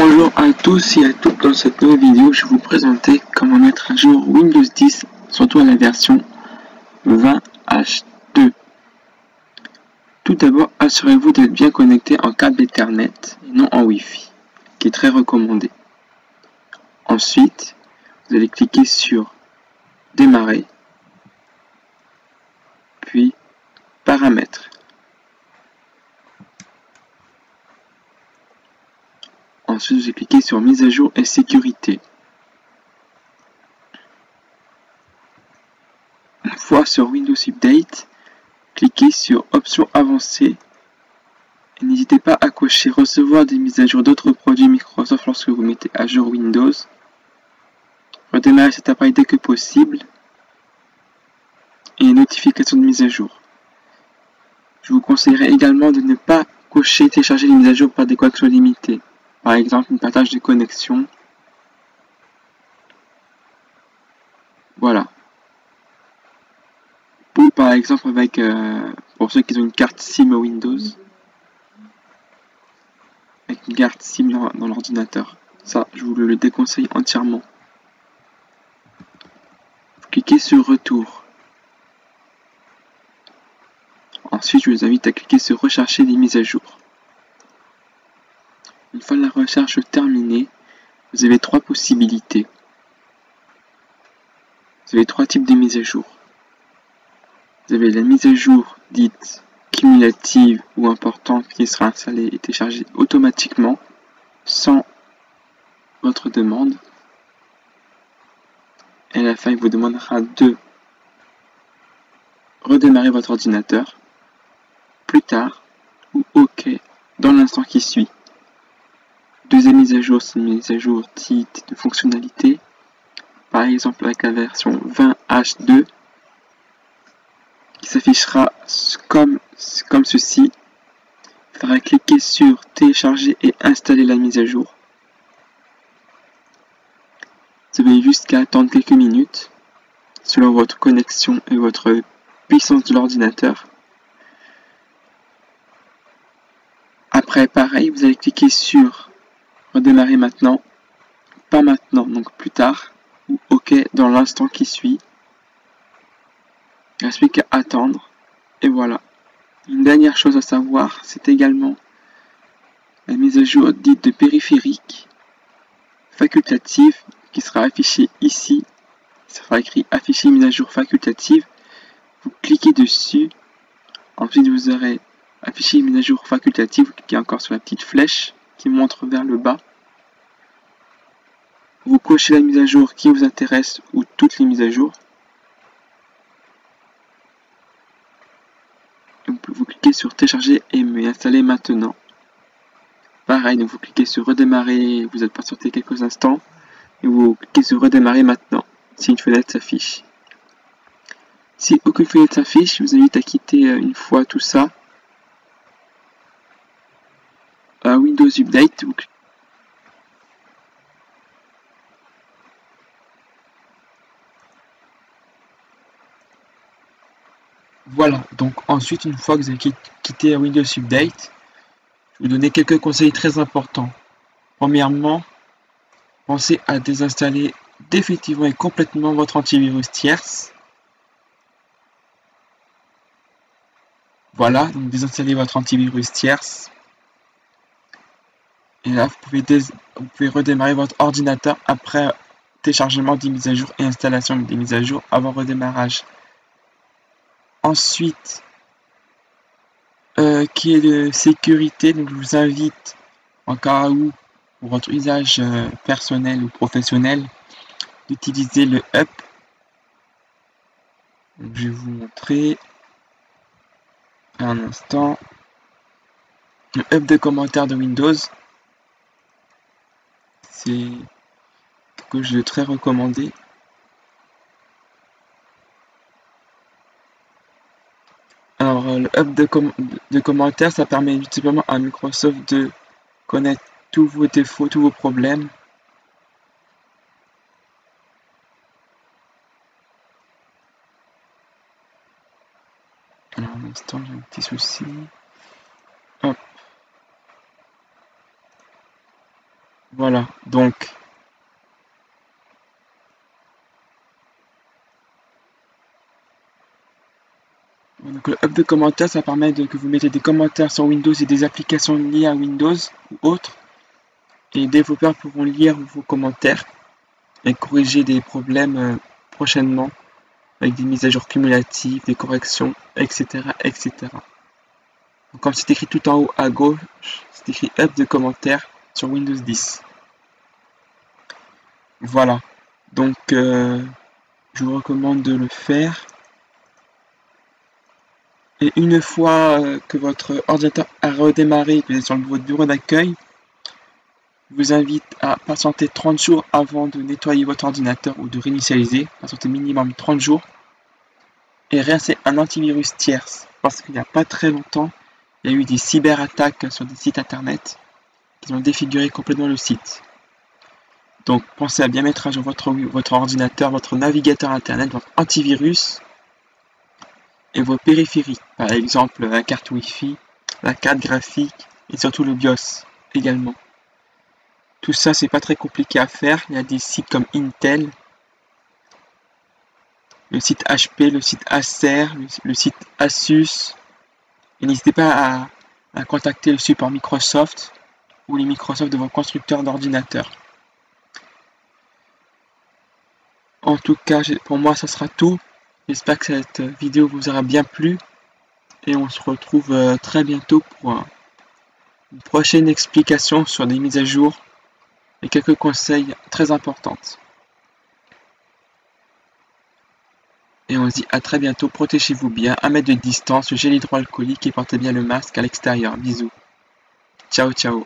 Bonjour à tous et à toutes, dans cette nouvelle vidéo, je vais vous présenter comment mettre à jour Windows 10, surtout à la version 20H2. Tout d'abord, assurez-vous d'être bien connecté en câble Ethernet et non en Wi-Fi, qui est très recommandé. Ensuite, vous allez cliquer sur Démarrer, puis Paramètres. Ensuite, vous allez cliquer sur Mise à jour et sécurité. Une fois sur Windows Update, cliquez sur Options avancées et n'hésitez pas à cocher Recevoir des mises à jour d'autres produits Microsoft lorsque vous mettez à jour Windows. Redémarrez cet appareil dès que possible et notification de mise à jour. Je vous conseillerais également de ne pas cocher Télécharger les mises à jour par des connexions limitées. Par exemple, une partage de connexion. Voilà. Ou par exemple avec, pour ceux qui ont une carte SIM Windows, avec une carte SIM dans l'ordinateur. Ça, je vous le déconseille entièrement. Vous cliquez sur Retour. Ensuite, je vous invite à cliquer sur Rechercher les mises à jour. Une fois la recherche terminée, vous avez trois possibilités. Vous avez trois types de mises à jour. Vous avez la mise à jour dite cumulative ou importante qui sera installée et téléchargée automatiquement sans votre demande. Et à la fin, il vous demandera de redémarrer votre ordinateur plus tard ou OK dans l'instant qui suit. Deuxième mise à jour, c'est une mise à jour dite de fonctionnalité. Par exemple avec la version 20H2 qui s'affichera comme ceci. Il faudra cliquer sur télécharger et installer la mise à jour. Vous avez juste qu'à attendre quelques minutes selon votre connexion et votre puissance de l'ordinateur. Après, pareil, vous allez cliquer sur redémarrer maintenant, pas maintenant, donc plus tard, ou OK dans l'instant qui suit. Il ne reste plus qu'à attendre, et voilà. Une dernière chose à savoir, c'est également la mise à jour dite de périphérique, facultative, qui sera affichée ici. Il sera écrit afficher mise à jour facultative. Vous cliquez dessus, ensuite vous aurez afficher mise à jour facultative, vous cliquez encore sur la petite flèche qui montre vers le bas. Vous cochez la mise à jour qui vous intéresse ou toutes les mises à jour. Vous cliquez sur télécharger et installer maintenant. Pareil, donc vous cliquez sur redémarrer, vous êtes patienté quelques instants et vous cliquez sur redémarrer maintenant si une fenêtre s'affiche. Si aucune fenêtre s'affiche, je vous invite à quitter une fois tout ça. Windows Update, voilà, donc ensuite, une fois que vous avez quitté Windows Update, je vais vous donner quelques conseils très importants. Premièrement, pensez à désinstaller définitivement et complètement votre antivirus tierce. Voilà, donc désinstaller votre antivirus tierce. Et là, vous pouvez redémarrer votre ordinateur après téléchargement des mises à jour et installation des mises à jour avant redémarrage. Ensuite, qui est de sécurité, donc je vous invite, en cas où, pour votre usage personnel ou professionnel, d'utiliser le Up. Donc, je vais vous montrer un instant. Le Up de commentaires de Windows, c'est quelque chose de très recommandé. Alors, le hub de commentaires, ça permet tout simplement à Microsoft de connaître tous vos défauts, tous vos problèmes. Alors, un instant, j'ai un petit souci. Hop. Voilà, donc le hub de commentaires, ça permet que vous mettez des commentaires sur Windows et des applications liées à Windows ou autres. Et les développeurs pourront lire vos commentaires et corriger des problèmes prochainement avec des mises à jour cumulatives, des corrections, etc. etc. Donc, comme c'est écrit tout en haut à gauche, c'est écrit hub de commentaires sur Windows 10. Voilà, donc je vous recommande de le faire. Et une fois que votre ordinateur a redémarré, que vous êtes sur votre bureau d'accueil, je vous invite à patienter 30 jours avant de nettoyer votre ordinateur ou de réinitialiser, patienter minimum 30 jours, et réinstaller un antivirus tierce, parce qu'il n'y a pas très longtemps, il y a eu des cyberattaques sur des sites internet qui ont défiguré complètement le site. Donc pensez à bien mettre à jour votre ordinateur, votre navigateur internet, votre antivirus et vos périphériques, par exemple la carte Wi-Fi, la carte graphique et surtout le BIOS également. Tout ça, c'est pas très compliqué à faire. Il y a des sites comme Intel, le site HP, le site Acer, le site Asus. Et n'hésitez pas à contacter le support Microsoft ou les Microsoft de vos constructeurs d'ordinateurs. En tout cas, pour moi, ça sera tout. J'espère que cette vidéo vous aura bien plu. Et on se retrouve très bientôt pour une prochaine explication sur des mises à jour et quelques conseils très importants. Et on se dit à très bientôt, protégez-vous bien, 1 mètre de distance, le gel hydroalcoolique et portez bien le masque à l'extérieur. Bisous. Ciao ciao.